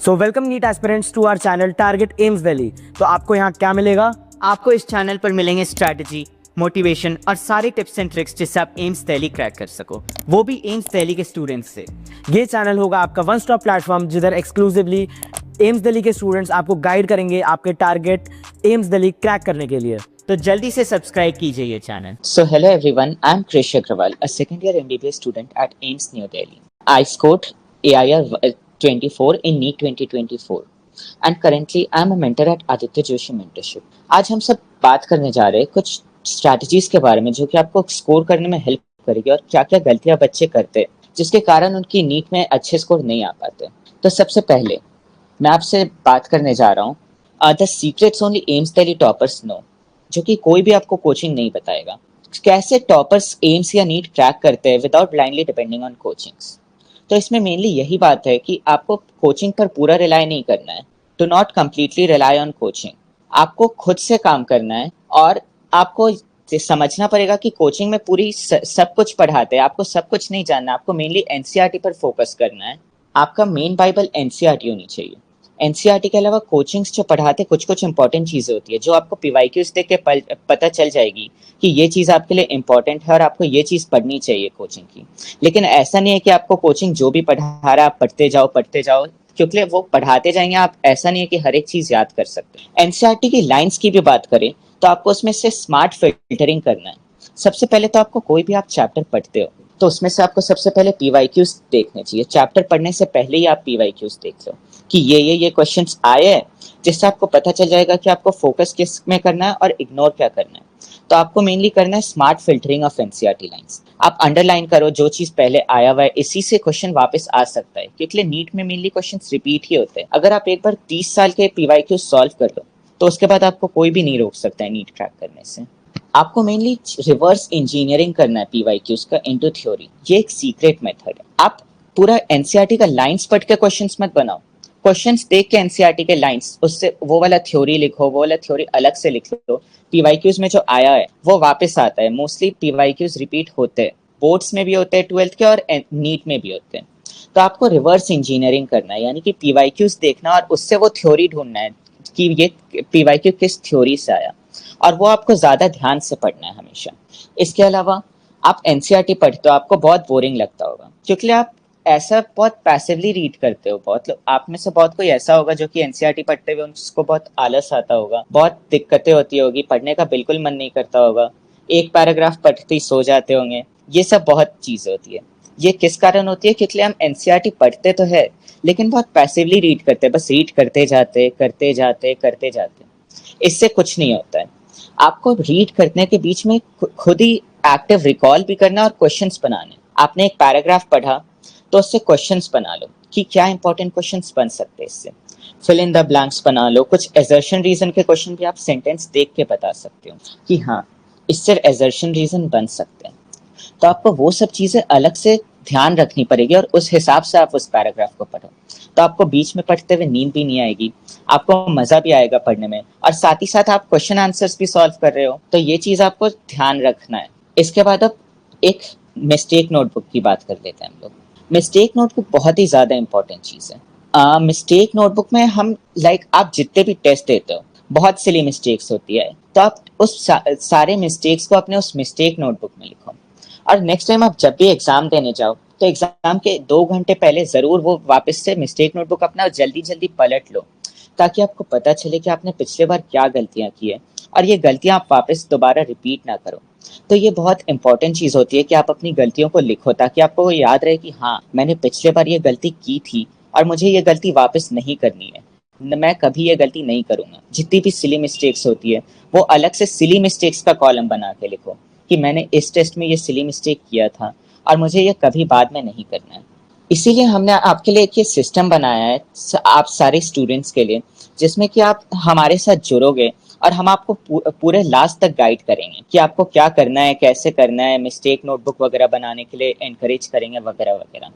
So welcome NEET aspirants to our channel target AIIMS Delhi. तो आपको यहाँ क्या मिलेगा? आपको इस चैनल पर मिलेंगे स्ट्रैटेजी, मोटिवेशन और सारे टिप्स एंड ट्रिक्स जिससे आप एम्स दिल्ली क्रैक कर सको, वो भी एम्स दिल्ली के स्टूडेंट्स से। ये चैनल होगा आपका वन स्टॉप प्लेटफॉर्म जिधर एक्सक्लूसिवली एम्स दिल्ली के स्टूडेंट्स आपको गाइड करेंगे आपके टारगेट एम्स दिल्ली क्रैक करने के लिए। तो जल्दी से सब्सक्राइब कीजिए ये channel. So hello everyone, I'm Krish Agrawal, a second year MBBS student at AIMS New Delhi. I scored AIR 24 in NEET 2024 and currently I'm a mentor at Aditya Joshi Mentorship. आज हम सब बात करने जा रहे हैं कुछ स्ट्रैटेजीज के बारे में जो कि आपको स्कोर करने में हेल्प करेगी और क्या क्या गलतियां बच्चे करते हैं जिसके कारण उनकी नीट में अच्छे स्कोर नहीं आ पाते। तो सबसे पहले मैं आपसे बात करने जा रहा हूँ the secrets only AIIMS Delhi toppers know, जो कि कोई भी आपको कोचिंग नहीं बताएगा। कैसे टॉपर्स एम्स या नीट क्रैक करते हैं without blindly depending on coachings. तो इसमें मेनली यही बात है कि आपको कोचिंग पर पूरा रिलाई नहीं करना है। Do not completely rely on coaching. आपको खुद से काम करना है और आपको समझना पड़ेगा कि कोचिंग में पूरी सब कुछ पढ़ाते हैं, आपको सब कुछ नहीं जानना। आपको मेनली एनसीईआरटी पर फोकस करना है। आपका मेन बाइबल एनसीईआरटी होनी चाहिए। एनसीईआरटी के अलावा कोचिंग्स जो पढ़ाते कुछ कुछ इंपॉर्टेंट चीजें होती है जो आपको पीवाईक्यूज देख के पता चल जाएगी कि ये चीज आपके लिए इंपॉर्टेंट है और आपको ये चीज पढ़नी चाहिए कोचिंग की। लेकिन ऐसा नहीं है कि आपको कोचिंग जो भी पढ़ा रहा है आप पढ़ते जाओ क्योंकि वो पढ़ाते जाएंगे। आप ऐसा नहीं है कि हर एक चीज याद कर सकते हैं। एनसीईआरटी की लाइंस की भी बात करें तो आपको उसमें से स्मार्ट फिल्टरिंग करना है। सबसे पहले तो आपको कोई भी आप चैप्टर पढ़ते हो तो उसमें से आपको सबसे पहले पीवाईक्यूज देखने चाहिए। चैप्टर पढ़ने से पहले ही आप पीवाईक्यूज देख लो कि ये क्वेश्चंस आए हैं, जिससे आपको पता चल जाएगा कि आपको फोकस किस में करना है और इग्नोर क्या करना है। तो आपको मेनली करना है smart filtering of NCERT lines. आप अंडरलाइन करो जो चीज पहले आया हुआ है, इसी से क्वेश्चन वापस आ सकता है क्योंकि नीट में मेनली क्वेश्चंस रिपीट ही होते हैं। अगर आप एक बार 30 साल के पीवाईक्यू सॉल्व कर लो तो उसके बाद आपको कोई भी नहीं रोक सकता है नीट क्रैक करने से। आपको मेनली रिवर्स इंजीनियरिंग करना है पीवाईक्यूज का इनटू थ्योरी। ये एक सीक्रेट मेथड है। आप पूरा एनसीईआरटी का लाइंस पढ़ के क्वेश्चंस मत बनाओ। क्वेश्चंस देख के एनसीईआरटी के लाइंस उससे वो वाला थ्योरी लिखो, वो वाला थ्योरी अलग से लिख लो। पीवाईक्यूज में जो आया है वो वापस आता है। मोस्टली पीवाईक्यूज रिपीट होते हैं, बोर्ड्स में भी होते हैं 12th के और नीट में भी होते हैं। तो आपको रिवर्स इंजीनियरिंग करना है, यानी कि पीवाईक्यूज देखना और उससे वो थ्योरी ढूंढना है कि ये पीवाईक्यू किस थ्योरी से आया, और वो आपको ज्यादा ध्यान से पढ़ना है हमेशा। इसके अलावा आप एनसीईआरटी पढ़ते हो आपको बहुत बोरिंग लगता होगा क्योंकि आप ऐसा बहुत पैसिवली रीड करते हो। बहुत लोग आप में से बहुत कोई ऐसा होगा जो कि एनसीईआरटी पढ़ते हुए उसको बहुत आलस आता होगा, बहुत दिक्कतें होती होगी, पढ़ने का बिल्कुल मन नहीं करता होगा, एक पैराग्राफ पढ़ते ही सो जाते होंगे। ये सब बहुत चीज होती है। ये किस कारण होती है? क्योंकि हम एनसीईआरटी पढ़ते तो है लेकिन बहुत पैसिवली रीड करते हैं, बस रीड करते जाते। इससे कुछ नहीं होता है। आपको रीड करने के बीच में खुद ही एक्टिव रिकॉल भी करना और क्वेश्चंस बनाने। आपने एक पैराग्राफ पढ़ा तो उससे क्वेश्चंस बना लो कि क्या इंपॉर्टेंट क्वेश्चंस बन सकते हैं इससे। फिल इन द ब्लैंक्स बना लो। कुछ एजर्शन रीजन के क्वेश्चन भी आप सेंटेंस देख के बता सकते हो कि हाँ इससे एजर्शन रीजन बन सकते हैं। तो आपको वो सब चीजें अलग से ध्यान रखनी पड़ेगी और उस हिसाब से आप उस पैराग्राफ को पढ़ो। तो आपको बीच में पढ़ते हुए नींद भी नहीं आएगी, आपको मजा भी आएगा पढ़ने में, और साथ ही साथ आप क्वेश्चन आंसर्स भी सॉल्व कर रहे हो। तो ये चीज आपको ध्यान रखना है। इसके बाद अब एक मिस्टेक नोटबुक की बात कर लेते हैं हम लोग। मिस्टेक नोटबुक बहुत ही ज्यादा इंपॉर्टेंट चीज है। मिस्टेक नोटबुक में हम आप जितने भी टेस्ट देते हो बहुत सिली मिस्टेक्स होती है, तो आप उस सारे मिस्टेक्स को अपने उस मिस्टेक नोटबुक में लिखो। और नेक्स्ट टाइम आप जब भी एग्जाम देने जाओ तो एग्जाम के 2 घंटे पहले जरूर वो वापस से मिस्टेक नोटबुक अपना जल्दी पलट लो ताकि आपको पता चले कि आपने पिछले बार क्या गलतियां की है और ये गलतियां आप वापस दोबारा रिपीट ना करो। तो ये बहुत इंपॉर्टेंट चीज होती है कि आप अपनी गलतियों को लिखो ताकि आपको याद रहे कि हाँ मैंने पिछले बार ये गलती की थी और मुझे ये गलती वापस नहीं करनी है, मैं कभी ये गलती नहीं करूंगा। जितनी भी सिली मिस्टेक्स होती है वो अलग से सिली मिस्टेक्स का कॉलम बना के लिखो कि मैंने इस टेस्ट में ये सिली मिस्टेक किया था और मुझे ये कभी बाद में नहीं करना है। इसीलिए हमने आपके लिए एक ये सिस्टम बनाया है आप सारे स्टूडेंट्स के लिए, जिसमें कि आप हमारे साथ जुड़ोगे और हम आपको पूरे लास्ट तक गाइड करेंगे कि आपको क्या करना है, कैसे करना है, मिस्टेक नोटबुक वगैरह बनाने के लिए एनकरेज करेंगे वगैरह वगैरह।